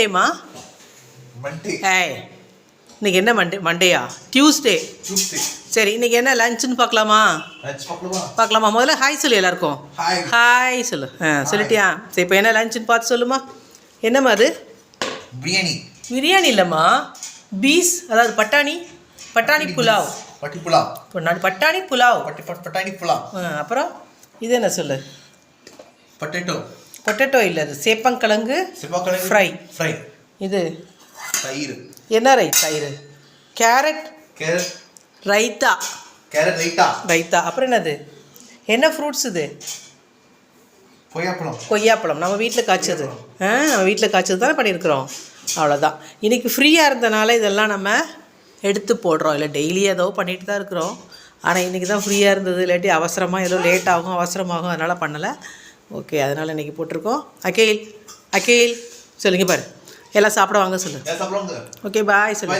டேமா Monday. ஏய் இன்னைக்கு என்ன மண்டேயா டியூஸ்டே. சரி இன்னைக்கு என்ன லஞ்சுன்னு பார்க்கலாமா? பார்க்கலாமா? முதல்ல ஹாய் சொல்லு எல்லாருக்கும். ஹாய் சொல்லு. சொல்லிட்டியா? சரி இப்போ என்ன லஞ்சுன்னு பார்த்து சொல்லுமா. என்னம்மா அது? பிரியாணி. பிரியாணி இல்லைம்மா, பீஸ், அதாவது பட்டாணி புலாவ். பட்டாணி புலாவ். அப்புறம் இது என்ன சொல்லு? பொட்டேட்டோ இல்லை, அது சேப்பங்கிழங்கு ஃப்ரை. இது தயிர். என்ன தயிர்? கேரட் ரைத்தா. அப்புறம் என்னது? என்ன ஃப்ரூட்ஸ் இது? கொய்யாப்பழம். நம்ம வீட்டில் காய்ச்சது. நம்ம வீட்டில் காய்ச்சது தானே பண்ணியிருக்கிறோம். அவ்வளோதான். இன்றைக்கி ஃப்ரீயாக இருந்தனால இதெல்லாம் நம்ம எடுத்து போடுறோம். இல்லை டெய்லி ஏதோ பண்ணிட்டு தான் இருக்கிறோம். ஆனால் இன்றைக்கி தான் ஃப்ரீயாக இருந்தது. இல்லாட்டி அவசரமாக ஏதோ லேட் ஆகும், அவசரமாகும், அதனால் பண்ணலை. ஓகே, அதனால் இன்றைக்கி போட்டிருக்கோம். அகேல் சொல்லுங்க பாரு, எல்லாம் சாப்பிட வாங்க சொல்லு. சாப்பிடுவாங்க. ஓகே பாய் சொல்லு.